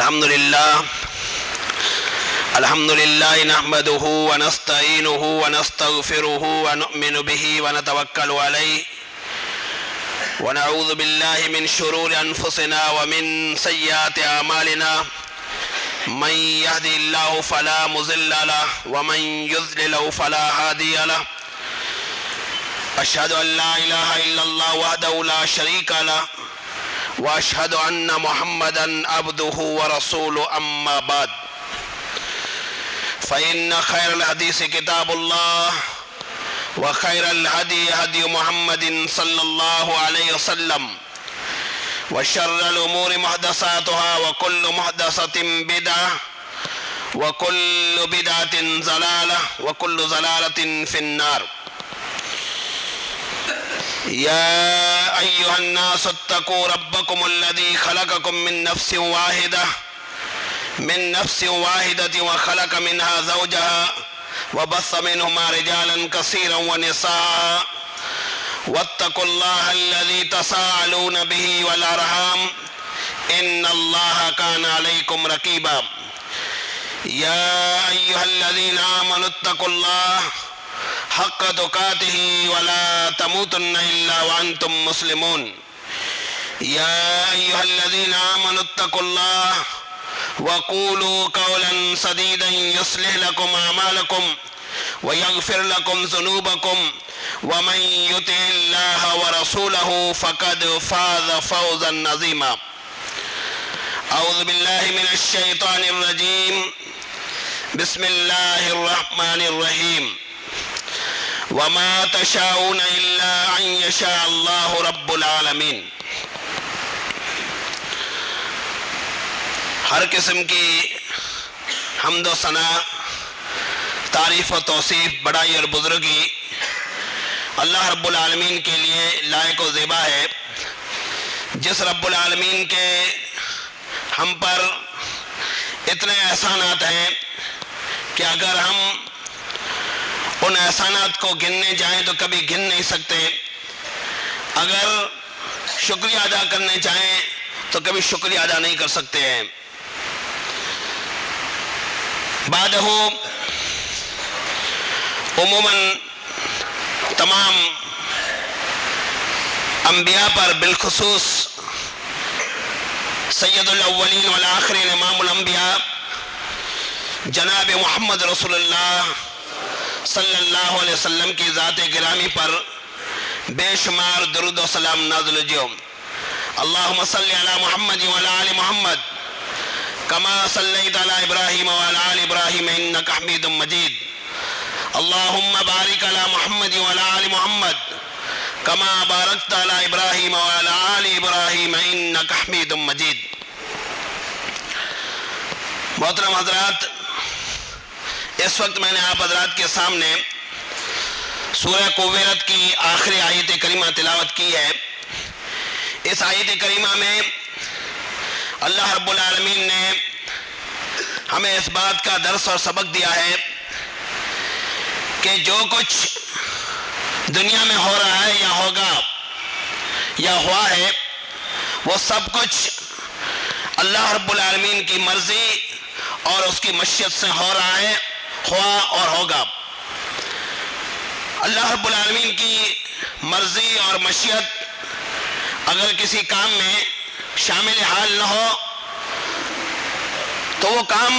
الحمد لله نحمده ونستعينه ونستغفره ونؤمن به ونتوكل عليه ونعوذ بالله من شرور أنفسنا ومن سيئات أعمالنا من يهدي الله فلا مضل له ومن يضلل فلا هادي له أشهد أن لا إله إلا الله وحده لا شريك له وأشهد أن محمدا عبده ورسوله أما بعد فإن خير الحديث كتاب الله وخير الهدي هدي محمد صلى الله عليه وسلم وشر الأمور محدثاتها وكل محدثة بدعة وكل بدعة ضلالة وكل ضلالة في النار. يا أيها الناس اتقوا ربكم الذي خلقكم من نفس واحدة وخلق منها زوجها وبث منهما رجالا كثيرا ونساء واتقوا الله الذي تساءلون به والأرحام إن الله كان عليكم رقيبا. يا أيها الذين آمنوا اتقوا الله حق تقاته ولا تموتن إلا وأنتم مسلمون. يا أيها الذين آمنوا اتقوا الله وقولوا قولا سديدا يصلح لكم أعمالكم ويغفر لكم ذنوبكم ومن يطع الله ورسوله فقد فاز فوزا عظيما. أعوذ بالله من الشيطان الرجيم. بسم الله الرحمن الرحيم. وما تشاءون إلا أن يشاء الله رب العالمين. ہر قسم کی حمد و ثنا، تعریف و توصیف، بڑائی اور بزرگی اللہ رب العالمین کے لیے لائق و زیبا ہے، جس رب العالمین کے ہم پر اتنے احسانات ہیں کہ اگر ہم ان احسانات کو گننے جائیں تو کبھی گن نہیں سکتے، اگر شکریہ ادا کرنے چاہیں تو کبھی شکریہ ادا نہیں کر سکتے ہیں. بعدہ عموماً تمام انبیاء پر، بالخصوص سید الاولین والآخرین امام الانبیاء جناب محمد رسول اللہ صلی اللہ علیہ وسلم کی ذات گرامی پر بے شمار درود و سلام نازل جو. اللہم صلی علی محمد وعلی آل محمد كما صليت على إبراهيم وعلى آل إبراهيم إنك حميد مجيد. اللهم بارك على محمد وعلى آل محمد كما باركت على إبراهيم وعلى آل إبراهيم إنك حميد مجيد. محترم حضرات، اس وقت میں نے آپ حضرات کے سامنے سورہ کویرت کی آخری آیت کریمہ تلاوت کی ہے. اس آیت کریمہ میں اللہ رب العالمین نے ہمیں اس بات کا درس اور سبق دیا ہے کہ جو کچھ دنیا میں ہو رہا ہے یا ہوگا یا ہوا ہے، وہ سب کچھ اللہ رب العالمین کی مرضی اور اس کی مشیت سے ہو رہا ہے، ہوا اور ہوگا. اللہ رب العالمین کی مرضی اور مشیت اگر کسی کام میں شامل حال نہ ہو تو وہ کام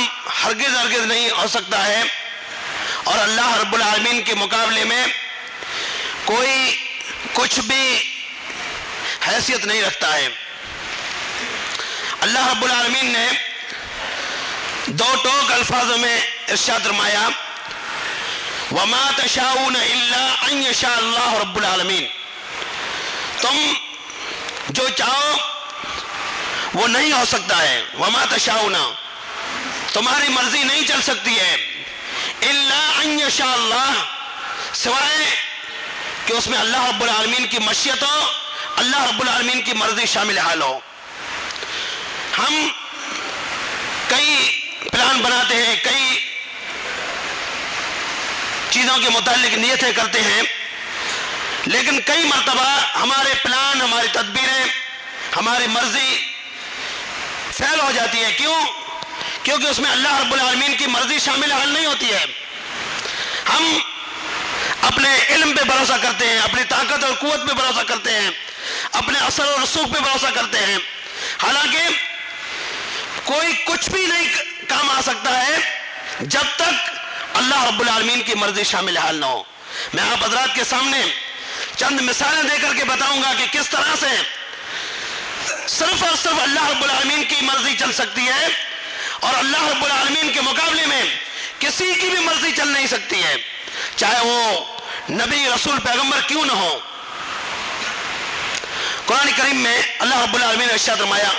ہرگز نہیں ہو سکتا ہے، اور اللہ رب العالمین کے مقابلے میں کوئی کچھ بھی حیثیت نہیں رکھتا ہے. اللہ رب العالمین نے دو ٹوک الفاظوں میں ارشاد فرمایا، وَمَا تَشَاءُونَ إِلَّا أَن يَشَاءَ اللَّهُ رَبُّ الْعَالَمِينَ. تم جو چاہو وہ نہیں ہو سکتا ہے. وَمَا تَشَاءُونَ، تمہاری مرضی نہیں چل سکتی ہے. إِلَّا أَن يَشَاءَ اللَّهُ، سوائے کہ اس میں اللہ رب العالمین کی مشیت ہو، اللہ رب العالمین کی مرضی شامل حال ہو. ہم کئی پلان بناتے ہیں، کئی چیزوں کے متعلق نیتیں کرتے ہیں، لیکن کئی مرتبہ ہمارے پلان، ہماری تدبیریں، ہماری مرضی فیل ہو جاتی ہے. کیوں؟ کیونکہ اس میں اللہ رب العالمین کی مرضی شامل حال نہیں ہوتی ہے۔ ہم اپنے علم پہ بھروسہ کرتے ہیں، اپنی طاقت اور قوت پہ بھروسہ کرتے ہیں، اپنے اثر و رسوخ پہ بھروسہ کرتے ہیں، حالانکہ کوئی کچھ بھی نہیں کام آ سکتا ہے جب تک اللہ رب العالمین کی مرضی شامل حال نہ ہو۔ میں آپ حضرات کے سامنے چند مثالیں دے کر کے بتاؤں گا کہ کس طرح سے صرف اور صرف اللہ رب العالمین کی مرضی چل سکتی ہے، اور اللہ رب العالمین کے مقابلے میں کسی کی بھی مرضی چل نہیں سکتی ہے، چاہے وہ نبی رسول پیغمبر کیوں نہ ہو۔ قرآن کریم میں اللہ رب العالمین نے ارشاد فرمایا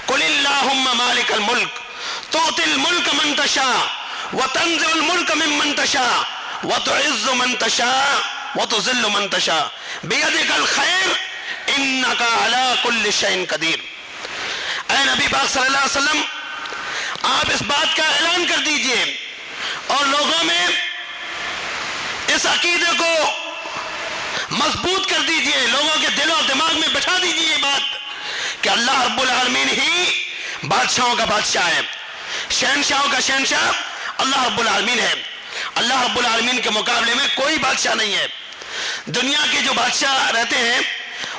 قل اللہم مالک الملک تؤتی الملک من تشاء وتنزع الملک ممن تشاء وتعز من تشاء وتذل من تشاء بیدک الخیر انک علی کل شیء قدیر۔ اے نبی پاک صلی اللہ علیہ وسلم، آپ اس بات کا اعلان کر دیجئے اور لوگوں میں اس عقیدے کو مضبوط کر دیجئے، لوگوں کے دل و دماغ میں بٹھا دیجئے یہ بات کہ اللہ رب العالمین ہی بادشاہوں کا بادشاہ ہے، شہنشاہوں کا شہنشاہ اللہ رب العالمین ہے۔ اللہ رب العالمین کے مقابلے میں کوئی بادشاہ نہیں ہے۔ دنیا کے جو بادشاہ رہتے ہیں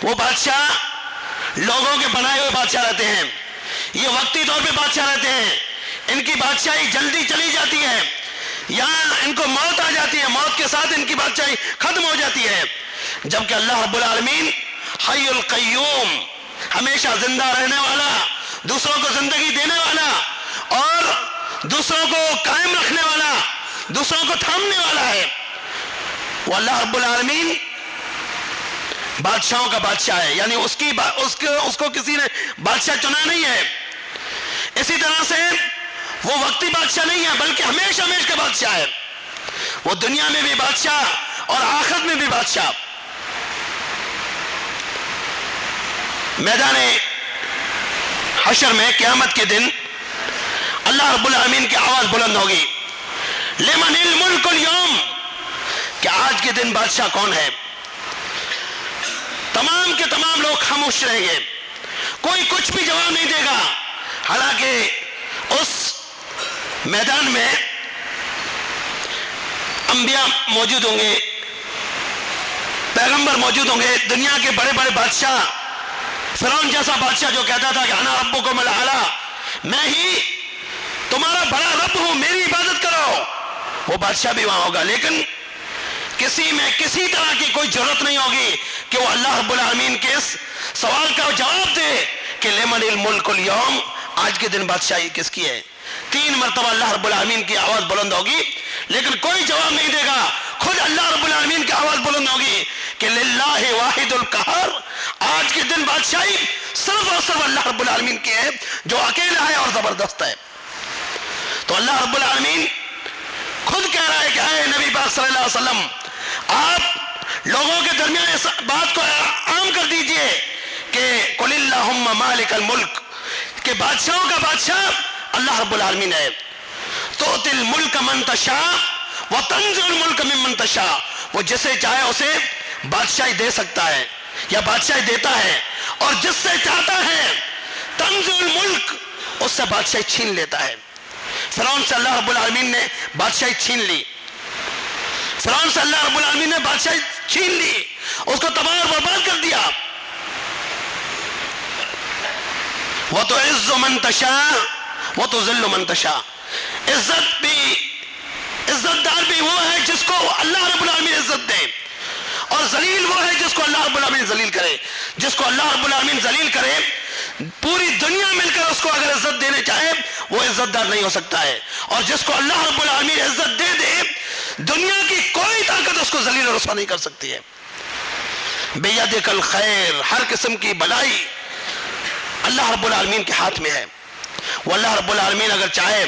وہ بادشاہ لوگوں کے بنائے ہوئے بادشاہ رہتے ہیں، یہ وقتی طور پہ بادشاہ رہتے ہیں، ان کی بادشاہی جلدی چلی جاتی ہے، یہاں ان کو موت آ جاتی ہے، موت کے ساتھ ان کی بادشاہی ختم ہو جاتی ہے، جبکہ اللہ رب العالمین حی القیوم، ہمیشہ زندہ رہنے والا، دوسروں کو زندگی دینے والا اور دوسروں کو قائم رکھنے والا، دوسروں کو تھامنے والا ہے، وہ اللہ رب العالمین بادشاہوں کا بادشاہ ہے، یعنی اس کو کسی نے بادشاہ چنا نہیں ہے۔ اسی طرح سے وہ وقتی بادشاہ نہیں ہے بلکہ ہمیشہ ہمیشہ کا بادشاہ ہے، وہ دنیا میں بھی بادشاہ اور آخرت میں بھی بادشاہ۔ میدان حشر میں قیامت کے دن اللہ رب العالمین کی آواز بلند ہوگی لمن الملک اليوم، کہ آج کے دن بادشاہ کون ہے؟ تمام کے تمام لوگ خاموش رہیں گے، کوئی کچھ بھی جواب نہیں دے گا، حالانکہ اس میدان میں انبیاء موجود ہوں گے، پیغمبر موجود ہوں گے، دنیا کے بڑے بڑے بادشاہ، فرعون جیسا بادشاہ جو کہتا تھا کہ انا ربکم الاعلی، میں ہی تمہارا بڑا رب ہوں، میری عبادت کرو، وہ بادشاہ بھی وہاں ہوگا، لیکن کسی میں کسی طرح کی کوئی ضرورت نہیں ہوگی کہ وہ اللہ رب العالمین کے اس سوال کا جواب دے کہ لمن الملک اليوم، آج کے دن بادشاہی کس کی ہے؟ 3 مرتبہ اللہ رب العالمین کی آواز بلند ہوگی، لیکن کوئی جواب نہیں دے گا، خود اللہ رب العالمین کی آواز بلند ہوگی کہ للہ واحد القہار، آج کے دن بادشاہی صرف اور صرف اللہ رب العالمین کی ہے جو اکیلا ہے اور زبردست ہے۔ تو اللہ رب العالمین خود کہہ رہا ہے کہ اے نبی پاک صلی اللہ علیہ وسلم، آپ لوگوں کے درمیان اس بات کو عام کر دیجئے کہ قل اللہم مالک الملک، کہ بادشاہوں کا بادشاہ اللہ رب العالمین ہے، تؤتی الملک من تشاء وتنزع الملک ممن تشاء، وہ جسے چاہے اسے بادشاہی دے سکتا ہے یا بادشاہی دیتا ہے، اور جس سے چاہتا ہے تنزع الملک، اس سے بادشاہی چھین لیتا ہے۔ فرعون سے اللہ رب العالمین نے بادشاہی چھین لی، فرعون سے اللہ رب العالمین نے بادشاہی چھین لی، اس کو تباہ اور برباد کر دیا۔ وَتُعِزُّ مَن تَشَاءُ وَتُذِلُّ مَن تَشَاءُ، عزت دار بھی وہ ہے جس کو اللہ رب العالمین عزت دے، اور ذلیل وہ ہے جس کو اللہ رب العالمین ذلیل کرے۔ جس کو اللہ رب العالمین ذلیل کرے، پوری دنیا مل کر اس کو اگر عزت دینے چاہے وہ عزت دار نہیں ہو سکتا ہے، اور جس کو اللہ رب العالمین عزت دے دے، دنیا کی کوئی طاقت اس کو ذلیل اور رسوا نہیں کر سکتی ہے۔ بیدک الخیر، ہر قسم کی بلائی اللہ رب العالمین کے ہاتھ میں ہے۔ وہ اللہ رب العالمین اگر چاہے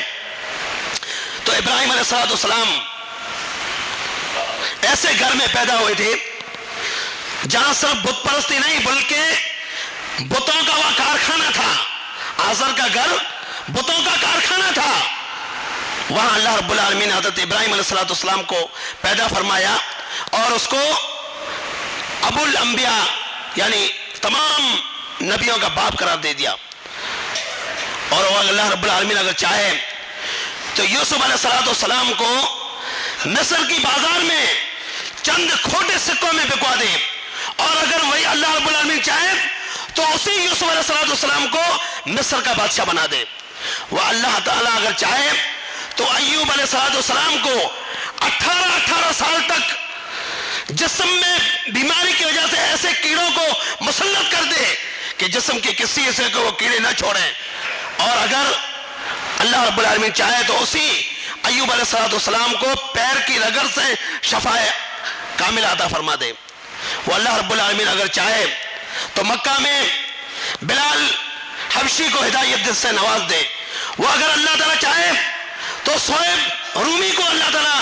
تو ابراہیم علیہ السلام ایسے گھر میں پیدا ہوئے تھے جہاں صرف بت پرستی نہیں بلکہ بتوں کا وہ کارخانہ تھا، آزر کا گھر بتوں کا کارخانہ تھا، وہاں اللہ رب العالمین نے حضرت ابراہیم علیہ السلام کو پیدا فرمایا اور اس کو ابو الانبیاء یعنی تمام نبیوں کا باپ قرار دے دیا، اور وہ اللہ رب العالمین اگر چاہے تو یوسف علیہ السلام کو مصر کی بازار میں چند کھوٹے سکوں میں بکوا دے، اور اگر وہی اللہ رب العالمین چاہے تو اسی یوسف علیہ السلام کو مصر کا بادشاہ بنا دے۔ وہ اللہ تعالیٰ اگر چاہے تو ایوب علیہ السلام کو 18 سال تک جسم میں بیماری کی وجہ سے ایسے کیڑوں کو مسلط کر دے کہ جسم کے کسی حصے کو وہ کیڑے نہ چھوڑیں، اور اگر اللہ رب العالمین چاہے تو اسی ایوب علیہ السلام کو پیر کی رگڑ سے شفا کامل عطا فرما دے۔ وہ اللہ رب العالمین اگر چاہے تو مکہ میں بلال حبشی کو ہدایت سے نواز دے۔ وہ اگر اللہ تعالیٰ چاہے تو صہیب رومی کو اللہ تعالیٰ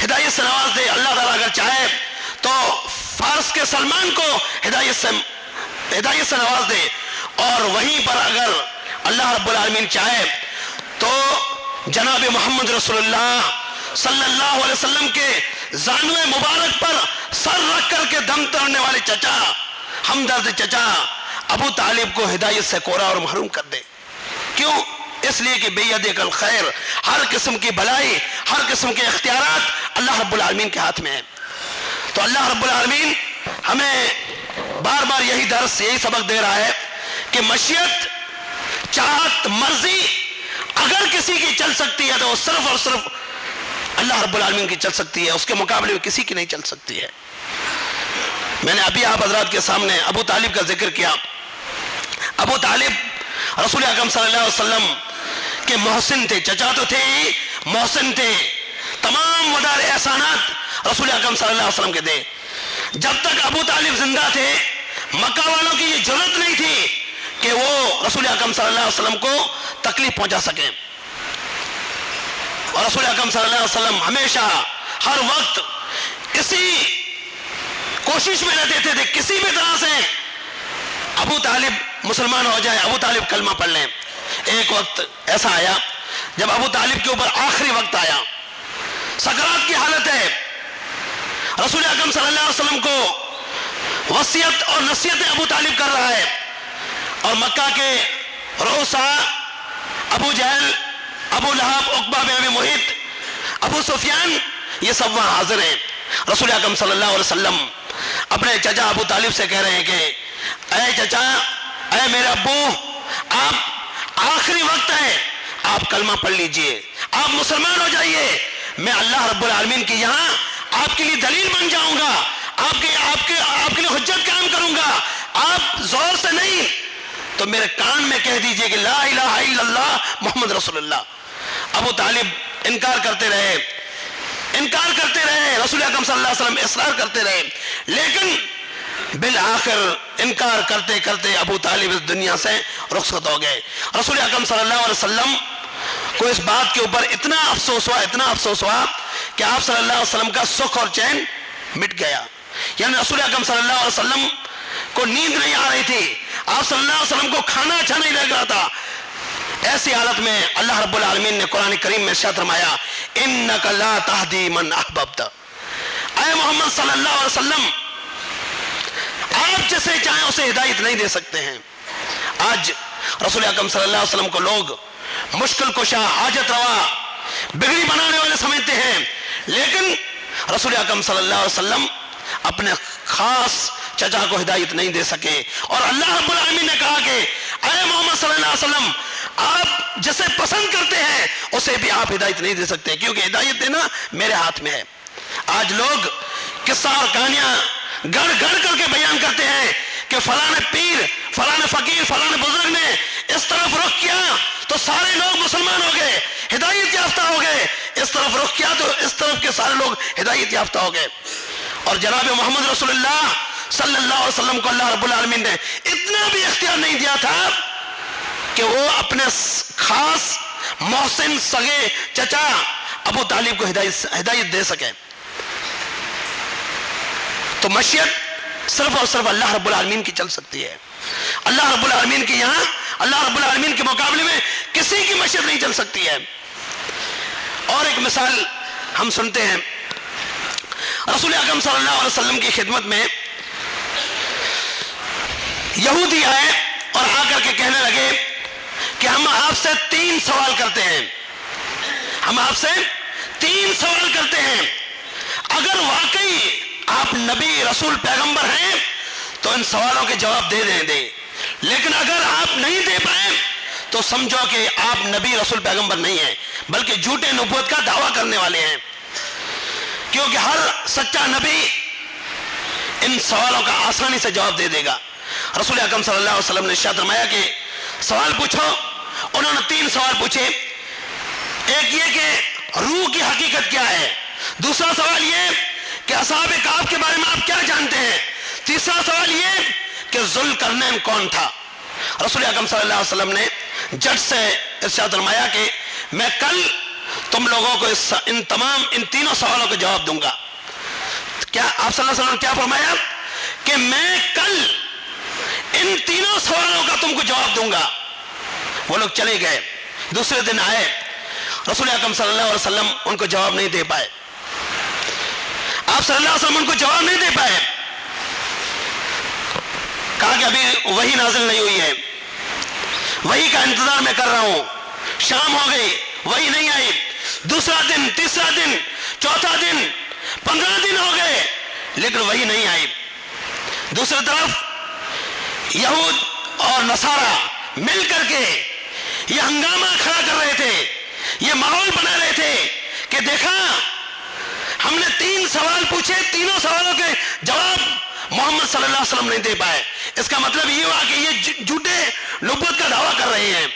ہدایت سے نواز دے۔ اللہ تعالیٰ اگر چاہے تو فارس کے سلمان کو ہدایت سے نواز دے، اور وہیں پر اگر اللہ رب العالمین چاہے تو جناب محمد رسول اللہ صلی اللہ علیہ وسلم کے زانوے مبارک پر سر رکھ کر کے دم توڑنے والے چچا، ہمدرد چچا ابو طالب کو ہدایت سے کورا اور محروم کر دے۔ کیوں؟ اس لیے کہ بیدک الخیر، ہر قسم کی بھلائی، ہر قسم کے اختیارات اللہ رب العالمین کے ہاتھ میں ہیں۔ تو اللہ رب العالمین ہمیں بار بار یہی درس، یہی سبق دے رہا ہے کہ مشیت، چاہت، مرضی اگر کسی کی چل سکتی ہے تو وہ صرف اور صرف اللہ رب العالمین کی چل سکتی ہے، اس کے مقابلے میں کسی کی نہیں چل سکتی ہے۔ میں نے ابھی آپ حضرات کے سامنے ابو طالب کا ذکر کیا۔ ابو طالب رسول اکرم صلی اللہ علیہ وسلم کے محسن تھے، چچا تو تھے ہی، محسن تھے، تمام وڈار احسانات رسول اکرم صلی اللہ علیہ وسلم کے تھے۔ جب تک ابو طالب زندہ تھے مکہ والوں کی یہ جرات نہیں تھی کہ وہ رسول اکرم صلی اللہ علیہ وسلم کو تکلیف پہنچا سکیں، اور رسول اکرم صلی اللہ علیہ وسلم ہمیشہ ہر وقت اسی کوشش میں رہتے تھے کسی بھی طرح سے ابو طالب مسلمان ہو جائے، ابو طالب کلمہ پڑھ لیں۔ ایک وقت ایسا آیا جب ابو طالب کے اوپر آخری وقت آیا، سکرات کی حالت ہے، رسول اکرم صلی اللہ علیہ وسلم کو وصیت اور نصیحت ابو طالب کر رہا ہے، اور مکہ کے رؤساء ابو جہل، ابو لہب، عقبہ بن ابی معیط، ابو سفیان، یہ سب وہاں حاضر ہیں۔ رسول اکرم صلی اللہ علیہ وسلم اپنے چچا ابو طالب سے کہہ رہے ہیں کہ اے چچا، اے میرے ابو، آپ آخری وقت ہے، آپ کلمہ پڑھ لیجئے، آپ مسلمان ہو جائیے، میں اللہ رب العالمین کی یہاں آپ کے لیے دلیل بن جاؤں گا، آپ کے لیے حجت قائم کروں گا، آپ زور سے نہیں تو میرے کان میں کہہ دیجئے کہ لا الہ الا اللہ محمد رسول اللہ۔ ابو طالب انکار کرتے رہے، رسول اکرم صلی اللہ علیہ وسلم اصرار کرتے رہے، لیکن بالآخر انکار کرتے کرتے ابو طالب اس دنیا سے رخصت ہو گئے۔ رسول اکرم صلی اللہ علیہ وسلم کو اس بات کے اوپر اتنا افسوس ہوا کہ آپ صلی اللہ علیہ وسلم کا سکھ اور چین مٹ گیا، یعنی رسول اکرم صلی اللہ علیہ وسلم کو نیند نہیں آ رہی تھی، آپ صلی اللہ علیہ وسلم کو کھانا اچھا نہیں لگ رہا تھا۔ ایسی حالت میں اللہ رب العالمین نے قرآن کریم میں ارشاد فرمایا انک لا تہدی من احببت، اے محمد صلی اللہ علیہ وسلم آپ جسے چاہیں اسے ہدایت نہیں دے سکتے ہیں۔ آج رسول اکرم صلی اللہ علیہ وسلم کو لوگ مشکل کشا، حاجت روا، بگڑی بنانے والے سمجھتے ہیں، لیکن رسول اکرم صلی اللہ علیہ وسلم اپنے خاص چچا کو ہدایت نہیں دے سکے، اور اللہ رب العالمین نے کہا کہ اے محمد صلی اللہ علیہ وسلم آپ جسے پسند کرتے ہیں اسے بھی آپ ہدایت نہیں دے سکتے، کیونکہ ہدایت دینا میرے ہاتھ میں ہے۔ آج لوگ قصہ اور کہانیاں گڑ کر کے بیان کرتے ہیں کہ فلاں پیر، فلاں فقیر، فلاں بزرگ نے اس طرف رخ کیا تو سارے لوگ مسلمان ہو گئے، ہدایت یافتہ ہو گئے، اس طرف رخ کیا تو اس طرف کے سارے لوگ ہدایت یافتہ ہو گئے۔ اور جناب محمد رسول اللہ صلی اللہ علیہ وسلم کو اللہ رب العالمین نے اتنا بھی اختیار نہیں دیا تھا کہ وہ اپنے خاص محسن سگے چچا ابو طالب کو ہدایت دے سکے۔ تو مشیت صرف اور صرف اللہ رب العالمین کی چل سکتی ہے، اللہ رب العالمین کی یہاں، اللہ رب العالمین کے مقابلے میں کسی کی مشیت نہیں چل سکتی ہے۔ اور ایک مثال ہم سنتے ہیں، رسول اکرم صلی اللہ علیہ وسلم کی خدمت میں یہودی آئے اور آ کر کے کہنے لگے کہ ہم آپ سے 3 سوال کرتے ہیں، ہم آپ سے 3 سوال کرتے ہیں، اگر واقعی آپ نبی رسول پیغمبر ہیں تو ان سوالوں کے جواب دے دیں، لیکن اگر آپ نہیں دے پائے تو سمجھو کہ آپ نبی رسول پیغمبر نہیں ہیں بلکہ جھوٹے نبوت کا دعویٰ کرنے والے ہیں، کیونکہ ہر سچا نبی ان سوالوں کا آسانی سے جواب دے دے گا۔ رسول اکرم صلی اللہ علیہ وسلم نے ارشاد فرمایا کہ سوال پوچھو، انہوں نے 3 سوال پوچھے، ایک یہ کہ روح کی حقیقت کیا ہے، دوسرا سوال یہ کہ اصحاب کہف کے بارے میں آپ کیا جانتے ہیں، تیسرا سوال یہ کہ ذوالقرنین کون تھا۔ رسول اکرم صلی اللہ علیہ وسلم نے جٹ سے ارشاد فرمایا کہ میں کل تم لوگوں کو ان تینوں سوالوں کے جواب دوں گا۔ کیا آپ صلی اللہ علیہ وسلم نے کیا فرمایا کہ میں کل ان تینوں سوالوں کا تم کو جواب دوں گا۔ وہ لوگ چلے گئے، دوسرے دن آئے، رسول اکرم صلی اللہ علیہ وسلم ان کو جواب نہیں دے پائے، آپ صلی اللہ علیہ وسلم ان کو جواب نہیں دے پائے، کہا کہ ابھی وحی نازل نہیں ہوئی ہے، وحی کا انتظار میں کر رہا ہوں۔ شام ہو گئی، وحی نہیں آئی، دوسرا دن، تیسرا دن، چوتھا دن، 15 دن ہو گئے لیکن وحی نہیں آئی۔ دوسری طرف یہود اور نصارہ مل کر کے یہ ہنگامہ کھڑا کر رہے تھے، یہ ماحول بنا رہے تھے کہ دیکھا ہم نے 3 سوال پوچھے، تینوں سوالوں کے جواب محمد صلی اللہ علیہ وسلم نہیں دے پائے، اس کا مطلب یہ ہوا کہ یہ جھوٹے نبوت کا دعویٰ کر رہے ہیں۔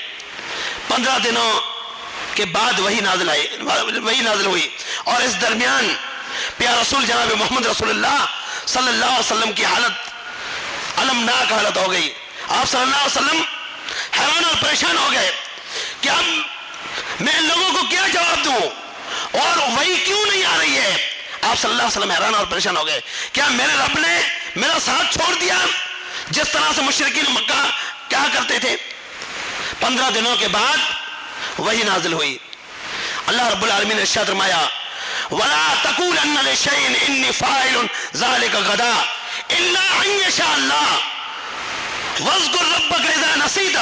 15 دنوں کے بعد وحی نازل ہوئی، اور اس درمیان پیارا رسول جناب محمد رسول اللہ صلی اللہ علیہ وسلم کی حالت المناک حالت ہو گئی۔ آپ صلی اللہ علیہ وسلم حیران اور پریشان ہو گئے کہ اب میں ان لوگوں کو کیا جواب دوں اور وحی کیوں نہیں آ رہی ہے۔ آپ صلی اللہ علیہ وسلم حیران اور پریشان ہو گئے، کیا میرے رب نے میرا ساتھ چھوڑ دیا جس طرح سے مشرکین مکہ کیا کرتے تھے۔ 15 دنوں کے بعد وحی نازل ہوئی، اللہ رب العالمین نے ارشاد فرمایا وَلَا تَقُولَنَّ لِشَيْءٍ إِنِّي فَاعِلٌ ذَلِكَ غَدًا إِلَّا أَن يَشَاءَ اللَّهُ وَاذْكُرْ رَبَّكَ إِذَا نَسِيتَ۔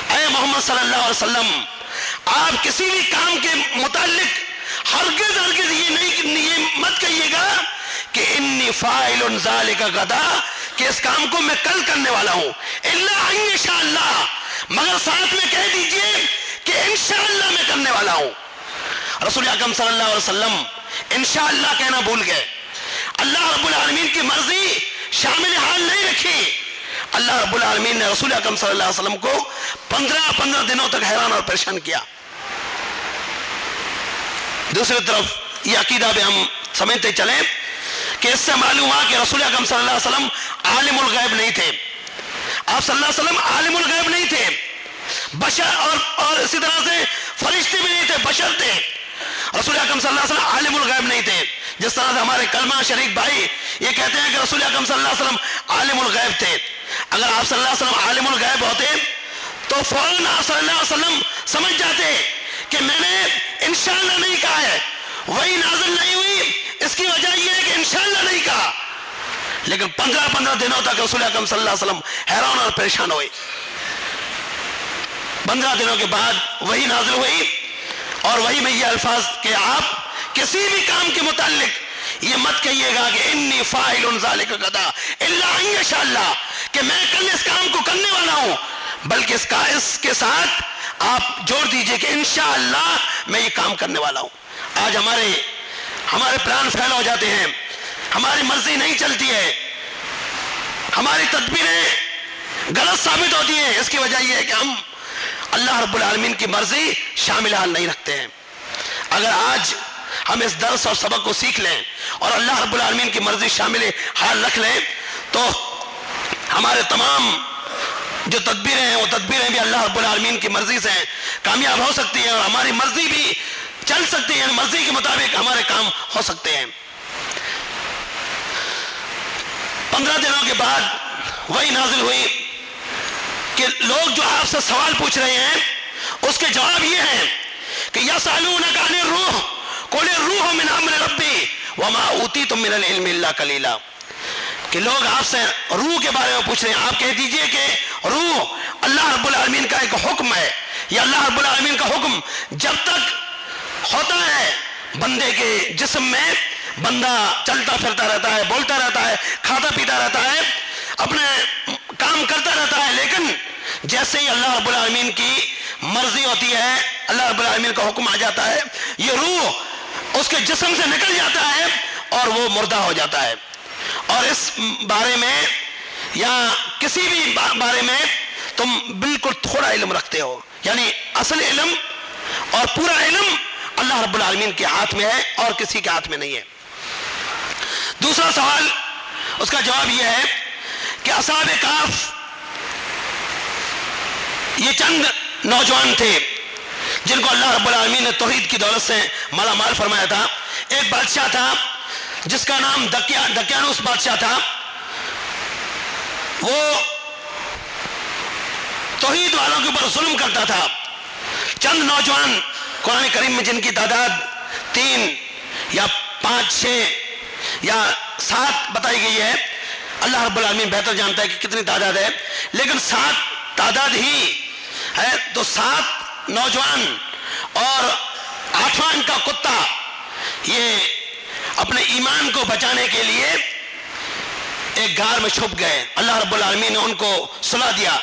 اے محمد صلی اللہ علیہ وسلم، آپ کسی بھی کام کے متعلق ہرگز یہ مت کہیے گا کہ انی فاعل ذالک غدا، کہ اس کام کو میں کل کرنے والا ہوں، الا ان یشاء اللہ، مگر ساتھ میں کہہ دیجئے کہ انشاءاللہ میں کرنے والا ہوں۔ رسول اکرم صلی اللہ علیہ وسلم انشاءاللہ کہنا بھول گئے، اللہ رب العالمین کی مرضی شامل حال نہیں رکھی۔ اللہ رب العالمین نے رسول اکرم صلی اللہ علیہ وسلم کو 15 دنوں تک حیران اور پریشان کیا۔ دوسری طرف یہ عقیدہ بھی ہم سمجھتے چلیں کہ اس سے معلوم ہوا کہ رسول اکرم صلی اللہ علیہ وسلم عالم الغیب نہیں تھے، آپ صلی اللہ علیہ وسلم عالم الغیب نہیں تھے، بشر اور اسی طرح سے فرشتے بھی نہیں تھے، بشر تھے۔ رسول اکرم صلی اللہ علیہ وسلم عالم الغیب نہیں تھے، جس طرح سے ہمارے کلمہ شریک بھائی یہ کہتے ہیں کہ رسول اکرم صلی اللہ علیہ وسلم عالم الغیب تھے۔ اگر آپ صلی اللہ علیہ وسلم عالم الغیب ہوتے تو فوراً آپ صلی اللہ علیہ وسلم سمجھ جاتے کہ میں نے انشاءاللہ نہیں کہا ہے، وہی نازل نہیں ہوئی، اس کی وجہ یہ ہے کہ انشاءاللہ نہیں کہا۔ لیکن 15 دنوں تک رسول اکرم صلی اللہ علیہ وسلم حیران اور پریشان ہوئے۔ 15 دنوں کے بعد وہی نازل ہوئی، اور وہی میں یہ الفاظ کہ آپ کسی بھی کام کے متعلق یہ مت کہیے گا کہ انی فاعل ذالک غدا الا ان یشاء اللہ، کہ میں کل اس کام کو کرنے والا ہوں، بلکہ اس کے ساتھ آپ جوڑ دیجئے کہ انشاءاللہ میں یہ کام کرنے والا ہوں۔ آج ہمارے پلان فیل ہو جاتے ہیں، ہماری مرضی نہیں چلتی ہے، ہماری تدبیریں غلط ثابت ہوتی ہیں، اس کی وجہ یہ ہے کہ ہم اللہ رب العالمین کی مرضی شامل حال نہیں رکھتے ہیں۔ اگر آج ہم اس درس اور سبق کو سیکھ لیں اور اللہ رب العالمین کی مرضی شامل حال رکھ لیں تو ہمارے تمام جو تدبیریں ہیں وہ تدبیریں بھی اللہ رب العالمین کی مرضی سے کامیاب ہو سکتی ہیں، اور ہماری مرضی بھی چل سکتی ہے، مرضی کے مطابق ہمارے کام ہو سکتے ہیں۔ 15 دنوں کے بعد وہی نازل ہوئی کہ لوگ جو آپ سے سوال پوچھ رہے ہیں اس کے جواب یہ ہیں کہ یسألونک عن الروح قل الروح من امر ربی وما اوتیتم من العلم الا قلیلا، کہ لوگ آپ سے روح کے بارے میں پوچھ رہے ہیں، آپ کہہ دیجئے کہ روح اللہ رب العالمین کا ایک حکم ہے، یا اللہ رب العالمین کا حکم جب تک ہوتا ہے بندے کے جسم میں، بندہ چلتا پھرتا رہتا ہے، بولتا رہتا ہے، کھاتا پیتا رہتا ہے، اپنے کام کرتا رہتا ہے، لیکن جیسے ہی اللہ رب العالمین کی مرضی ہوتی ہے، اللہ رب العالمین کا حکم آ جاتا ہے، یہ روح اس کے جسم سے نکل جاتا ہے اور وہ مردہ ہو جاتا ہے۔ اور اس بارے میں یا کسی بھی بارے میں تم بالکل تھوڑا علم رکھتے ہو، یعنی اصل علم اور پورا علم اللہ رب العالمین کے ہاتھ میں ہے اور کسی کے ہاتھ میں نہیں ہے۔ دوسرا سوال، اس کا جواب یہ ہے کہ اصحاب کہف یہ چند نوجوان تھے جن کو اللہ رب العالمین نے توحید کی دولت سے مالا مال فرمایا تھا۔ ایک بادشاہ تھا جس کا نام دقیانوس بادشاہ تھا، وہ توحید والوں کے اوپر ظلم کرتا تھا۔ چند نوجوان قرآن کریم میں جن کی تعداد 3 یا 5 6 یا 7 بتائی گئی ہے، اللہ رب العالمین بہتر جانتا ہے کہ کتنی تعداد ہے، لیکن 7 تعداد ہی ہے، تو 7 نوجوان اور 8واں ان کا کتا، یہ اپنے ایمان کو بچانے کے لیے ایک غار میں چھپ گئے۔ اللہ رب العالمین نے ان کو سلا دیا،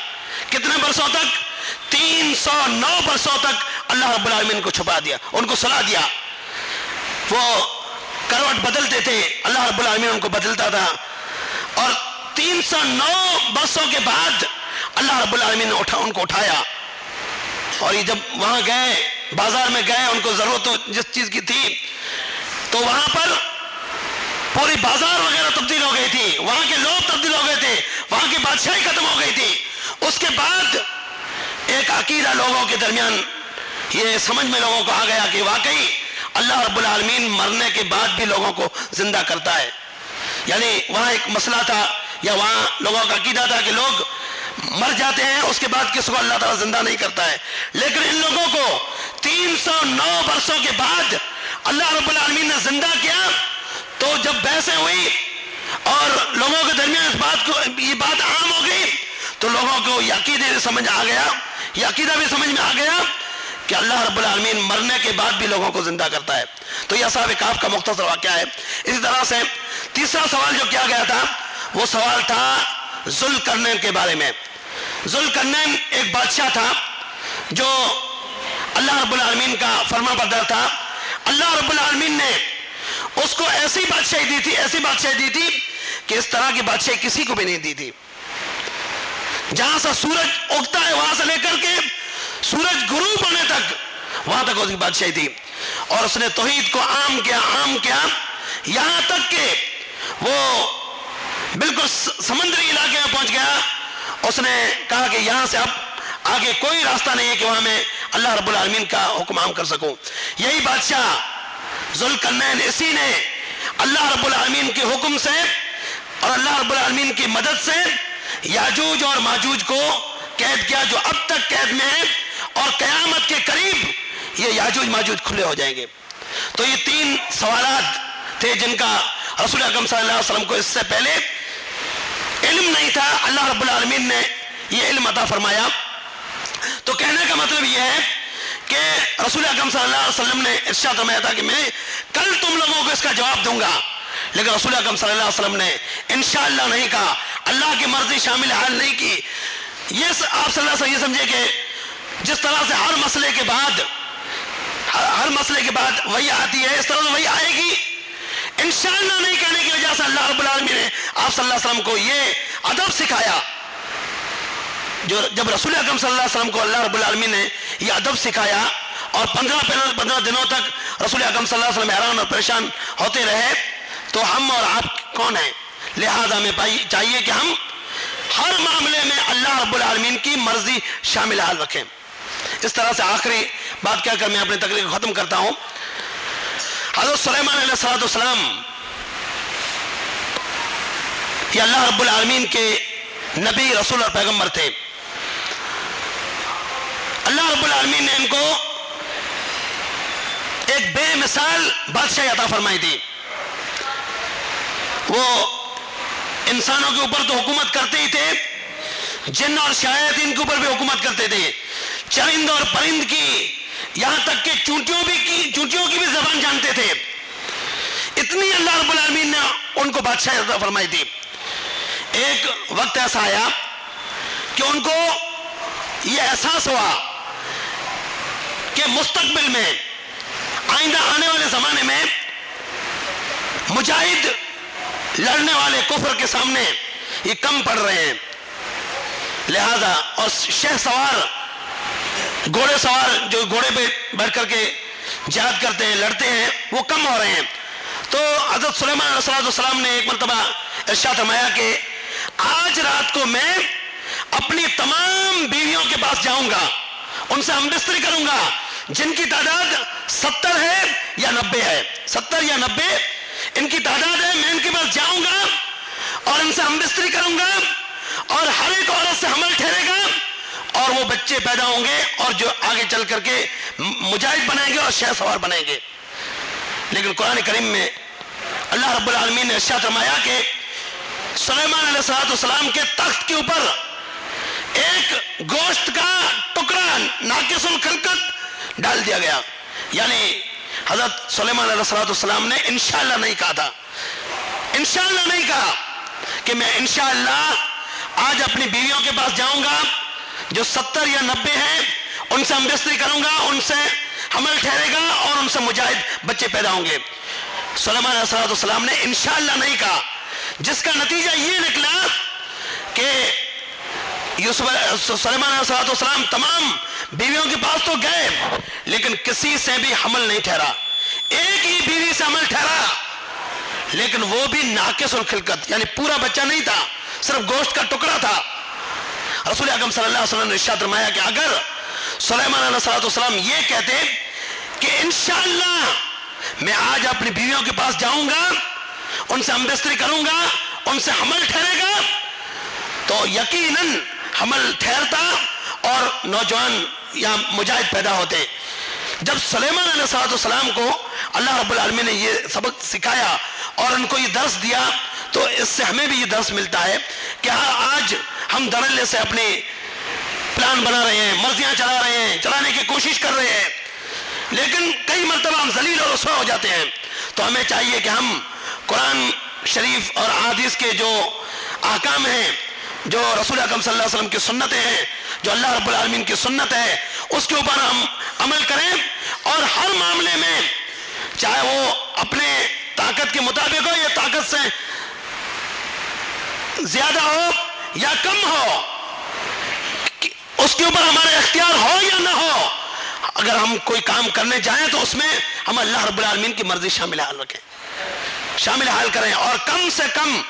کتنے برسوں تک؟ 309 برسوں تک اللہ رب العالمین کو چھپا دیا، ان کو سلا دیا۔ وہ کروٹ بدلتے تھے، اللہ رب العالمین ان کو بدلتا تھا، اور 309 برسوں کے بعد اللہ رب العالمین نے ان کو اٹھایا، اور یہ جب وہاں گئے، بازار میں گئے، ان کو ضرورت جس چیز کی تھی، تو وہاں پر پوری بازار وغیرہ تبدیل ہو گئی تھی، وہاں کے لوگ تبدیل ہو گئے تھے، وہاں کی بادشاہی ختم ہو گئی تھی۔ اس کے بعد ایک عقیدہ لوگوں کے درمیان یہ سمجھ میں لوگوں کو آ گیا کہ واقعی اللہ رب العالمین مرنے کے بعد بھی لوگوں کو زندہ کرتا ہے، یعنی وہاں ایک مسئلہ تھا یا وہاں لوگوں کا عقیدہ تھا کہ لوگ مر جاتے ہیں، اس کے بعد کس کو اللہ تعالیٰ زندہ نہیں کرتا ہے، لیکن ان لوگوں کو 309 برسوں کے بعد اللہ رب العالمین نے زندہ کیا۔ تو جب بحثیں ہوئی اور لوگوں کے درمیان یہ بات عام ہو گئی، تو لوگوں کو یہ عقیدہ بھی سمجھ میں آ گیا کہ اللہ رب العالمین مرنے کے بعد بھی لوگوں کو زندہ کرتا ہے۔ تو یہ اصحاب کہف کا مختصر واقعہ ہے۔ اسی طرح سے تیسرا سوال جو کیا گیا تھا، وہ سوال تھا ذوالقرنین کے بارے میں۔ ذوالقرنین ایک بادشاہ تھا جو اللہ رب العالمین کا فرما بردار تھا۔ اللہ رب العالمین نے اس کو ایسی بادشاہی دی تھی کہ اس طرح کی بادشاہی کسی کو بھی نہیں دی تھی۔ جہاں سے سورج اگتا ہے وہاں سے لے کر کے سورج غروب ہونے تک، وہاں تک اس کی بادشاہی تھی، اور اس نے توحید کو عام کیا، یہاں تک کہ وہ بالکل سمندری علاقے میں پہنچ گیا۔ اس نے کہا کہ یہاں سے اب آگے کوئی راستہ نہیں ہے کہ وہاں میں اللہ رب العالمین کا حکم عام کر سکوں۔ یہی بادشاہ ذوالقرنین، اسی نے اللہ رب العالمین کے حکم سے اور اللہ رب العالمین کی مدد سے یاجوج اور ماجوج کو قید کیا، جو اب تک قید میں ہے، اور قیامت کے قریب یہ یاجوج ماجوج کھلے ہو جائیں گے۔ تو یہ 3 سوالات تھے جن کا رسول اکرم صلی اللہ علیہ وسلم کو اس سے پہلے علم نہیں تھا، اللہ رب العالمین نے یہ علم عطا فرمایا۔ تو کہنے کا مطلب یہ ہے کہ رسول اکرم صلی اللہ علیہ وسلم نے ارشاد فرمایا تھا کہ میں کل تم لوگوں کو اس کا جواب دوں گا، لیکن رسول اکرم صلی اللہ علیہ وسلم نے انشاءاللہ نہیں کہا، اللہ کی مرضی شامل حال نہیں کی۔ یہ آپ صلی اللہ علیہ وسلم یہ سمجھے کہ جس طرح سے ہر مسئلے کے بعد وحی آتی ہے، اس طرح سے وحی آئے گی۔ انشاءاللہ نہیں کہنے کی وجہ سے اللہ رب العالمین نے آپ صلی اللہ علیہ وسلم کو یہ ادب سکھایا، جب رسول اکرم صلی اللہ علیہ وسلم کو اللہ رب العالمین نے یہ ادب سکھایا، اور 15 دنوں تک رسول اکرم صلی اللہ علیہ وسلم حیران اور پریشان ہوتے رہے، تو ہم اور آپ کون ہیں؟ لہذا ہمیں چاہیے کہ ہم ہر معاملے میں اللہ رب العالمین کی مرضی شامل حال رکھیں۔ اس طرح سے آخری بات کہہ کر میں اپنی تقریر کو ختم کرتا ہوں۔ حضرت سلیمان علیہ السلام یہ اللہ رب العالمین کے نبی، رسول اور پیغمبر تھے۔ اللہ رب العالمین نے ان کو ایک بے مثال بادشاہی عطا فرمائی تھی۔ وہ انسانوں کے اوپر تو حکومت کرتے ہی تھے، جن اور شیاطین کے اوپر بھی حکومت کرتے تھے، چرند اور پرند کی، یہاں تک کہ چونٹیوں رب العالمین نے ان کو بادشاہی عطا فرمائی تھی. ایک وقت ایسا آیا کہ ان کو یہ احساس ہوا کہ مستقبل میں آئندہ آنے والے زمانے میں مجاہد لڑنے والے کفر کے سامنے یہ کم پڑ رہے ہیں, لہذا اور شہ سوار گھوڑے سوار جو گھوڑے پہ بیٹھ کر کے جہاد کرتے ہیں لڑتے ہیں وہ کم ہو رہے ہیں. تو حضرت سلیمان علیہ السلام نے ایک مرتبہ ارشاد فرمایا کہ آج رات کو میں اپنی تمام بیویوں کے پاس جاؤں گا, ان سے ہم بستری کروں گا جن کی تعداد 70 ہے یا 90 ہے, 70 یا 90 ان کی تعداد ہے. میں ان کے پاس جاؤں گا اور ان سے ہم بستری کروں گا اور ہر ایک عورت سے حمل ٹھہرے گا اور وہ بچے پیدا ہوں گے اور جو آگے چل کر کے مجاہد بنائیں گے اور شہ سوار بنائیں گے. لیکن قرآن کریم میں اللہ رب العالمین نے ارشاد فرمایا کہ سلیمان علیہ السلام کے تخت کے اوپر ایک گوشت کا ٹکڑا ناقص الخلقت ڈال دیا گیا. یعنی حضرت سلیمان علیہ السلام نے انشاءاللہ نہیں کہا تھا, انشاءاللہ نہیں کہا کہ میں انشاءاللہ آج اپنی بیویوں کے پاس جاؤں گا جو 70 یا 90 ہیں, ان سے ہم بستری کروں گا, ان سے حمل ٹھہرے گا اور ان سے مجاہد بچے پیدا ہوں گے. سلیمان علیہ السلام نے انشاءاللہ نہیں کہا, جس کا نتیجہ یہ نکلا کہ سلیمان علیہ السلام تمام بیویوں کے پاس تو گئے لیکن کسی سے بھی حمل نہیں ٹھہرا. ایک ہی بیوی سے حمل ٹھہرا لیکن وہ بھی ناقص الخلقت, یعنی پورا بچہ نہیں تھا, صرف گوشت کا ٹکڑا تھا. رسول اکرم صلی اللہ علیہ وسلم نے ارشاد فرمایا کہ اگر سلیمان علیہ السلام یہ کہتے کہ انشاءاللہ میں آج اپنی بیویوں کے پاس جاؤں گا, ان سے ہم بستری کروں گا, ان سے حمل ٹھہرے گا, تو یقیناً حمل ٹھہرتا اور نوجوان یا مجاہد پیدا ہوتے. جب سلیمان علیہ السلام کو اللہ رب العالمین نے یہ سبق سکھایا اور ان کو یہ درس دیا تو اس سے ہمیں بھی یہ درس ملتا ہے کہ آج ہم دھڑلے سے اپنے پلان بنا رہے ہیں, مرضیاں چلا رہے ہیں, چلانے کی کوشش کر رہے ہیں, لیکن کئی مرتبہ ہم ذلیل اور رسوا ہو جاتے ہیں. تو ہمیں چاہیے کہ ہم قرآن شریف اور احادیث کے جو احکام ہیں, جو رسول اکرم صلی اللہ علیہ وسلم کی سنتیں ہیں, جو اللہ رب العالمین کی سنت ہے, اس کے اوپر ہم عمل کریں اور ہر معاملے میں چاہے وہ اپنے طاقت کے مطابق ہو یا طاقت سے زیادہ ہو یا کم ہو, اس کے اوپر ہمارا اختیار ہو یا نہ ہو, اگر ہم کوئی کام کرنے جائیں تو اس میں ہم اللہ رب العالمین کی مرضی شامل حال رکھیں, شامل حال کریں, اور کم سے کم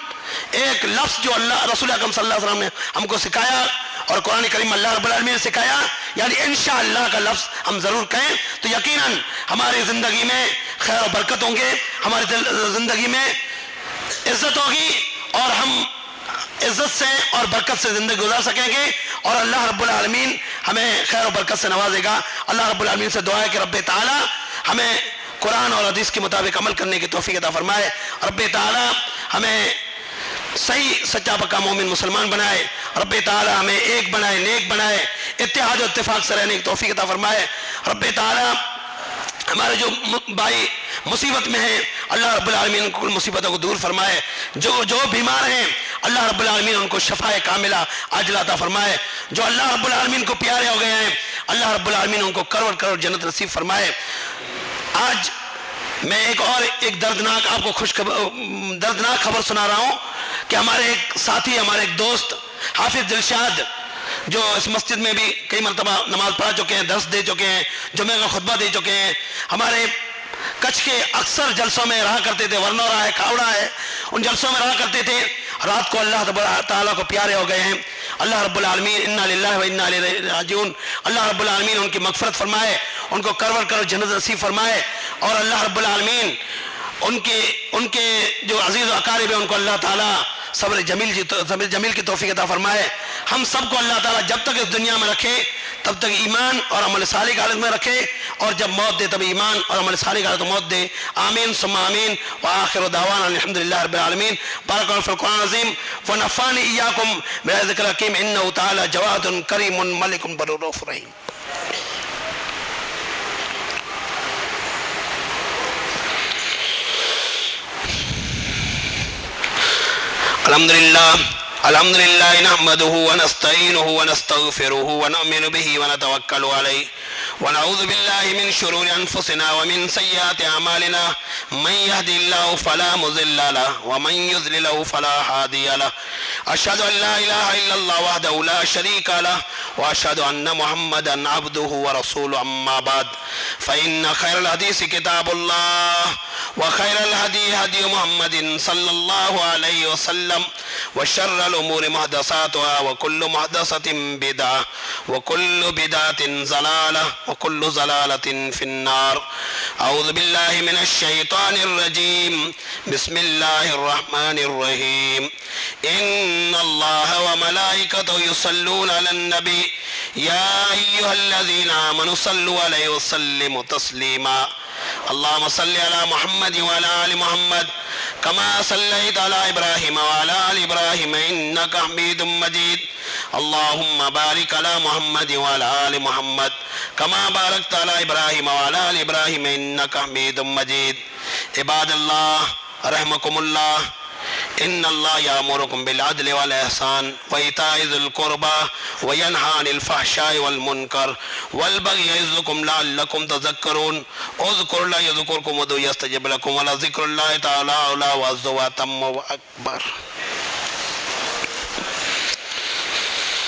ایک لفظ جو اللہ رسول اکرم صلی اللہ علیہ وسلم نے ہم کو سکھایا اور قرآن کریم اللہ رب العالمین نے سکھایا, یعنی انشاءاللہ کا لفظ ہم ضرور کہیں تو یقیناً ہماری زندگی میں خیر و برکت ہوں گے, ہماری زندگی میں عزت ہوگی اور ہم عزت سے اور برکت سے زندگی گزار سکیں گے اور اللہ رب العالمین ہمیں خیر و برکت سے نوازے گا. اللہ رب العالمین سے دعا ہے کہ رب تعالی ہمیں قرآن اور حدیث کے مطابق عمل کرنے کی توفیق عطا فرمائے. رب تعالی ہمیں صحیح سچا پکا مومن مسلمان بنائے, رب تعالی ہمیں ایک بنائے, نیک بنائے, اتحاد و اتفاق سے رہنے کی توفیق عطا فرمائے. رب تعالی ہمارے جو بھائی مصیبت میں ہیں اللہ رب العالمین کل مصیبتوں کو دور فرمائے, جو بیمار ہیں اللہ رب العالمین ان کو شفائے کاملہ عاجلہ عطا فرمائے, جو اللہ رب العالمین کو پیارے ہو گئے ہیں اللہ رب العالمین ان کو کروڑ کروڑ جنت نصیب فرمائے. آج میں ایک دردناک آپ کو دردناک خبر سنا رہا ہوں کہ ہمارے ایک ساتھی, ہمارے ایک دوست حافظ دلشاد جو اس مسجد میں بھی کئی مرتبہ نماز پڑھا چکے ہیں, درس دے چکے ہیں, جمعہ کا خطبہ دے چکے ہیں, ہمارے کچھ کے اکثر جلسوں میں رہا کرتے تھے, ورنورا ہے, کھاوڑا ہے, ان جلسوں میں رہا کرتے تھے. رات کو اللہ تعالیٰ کو پیارے ہو گئے ہیں. اللہ رب العالمین انا للہ و انا الیہ راجعون, اللہ رب العالمین ان کی مغفرت فرمائے, ان کو کروڑ کروڑ جنت نصیب فرمائے, اور اللہ رب العالمین ان کے جو عزیز و اقارب ہیں ان کو اللہ تعالیٰ صبر جمیل کی توفیق عطا فرمائے. ہم سب کو اللہ تعالیٰ جب تک اس دنیا میں رکھے تب تک ایمان اور عمل صالح کی حالت میں رکھے, اور جب موت دے تب ایمان اور عمل صالح کی حالت میں موت دے. آمین ثم آمین. وآخر دعوانا الحمدللہ رب العالمین. بارک اللہ فی القرآن العظیم ونفعنی ایاکم بذکر الحکیم انہ تعالی جواد کریم ملک بر رؤوف رحیم. الحمد لله نحمده ونستعينه ونستغفره ونؤمن به ونتوكل عليه ونعوذ بالله من شرور أنفسنا ومن سيئات أعمالنا من يهدي الله فلا مضل له ومن يضلل فلا هادي له أشهد أن لا إله إلا الله وحده لا شريك له وأشهد أن محمدا عبده ورسوله أما بعد فإن خير الحديث كتاب الله وخير الهدي هدي محمد صلى الله عليه وسلم وشر الأمور محدثاتها وكل محدثة بدعة وكل بدعة ضلالة وكل ضلالة في النار أعوذ بالله من الشيطان الرجيم بسم الله الرحمن الرحيم إن الله وملائكته يصلون على النبي يا أيها الذين آمنوا صلوا عليه وسلموا تسليما اللهم صل على محمد وعلى آل محمد كما صليت على إبراهيم وعلى آل إبراهيم إنك حميد مجيد اللهم بارك على محمد وعلى آل محمد كما باركت على إبراهيم وعلى آل إبراهيم إنك حميد مجيد عباد الله رحمكم الله إن الله يأمركم بالعدل والإحسان وإيتاء ذي القربى وينهى عن الفحشاء والمنكر والبغي يعظكم لعلكم تذكرون اذكروا الله يذكركم ودعوه يستجب لكم ولذكر الله تعالى أعلى وأعز وأتم وأكبر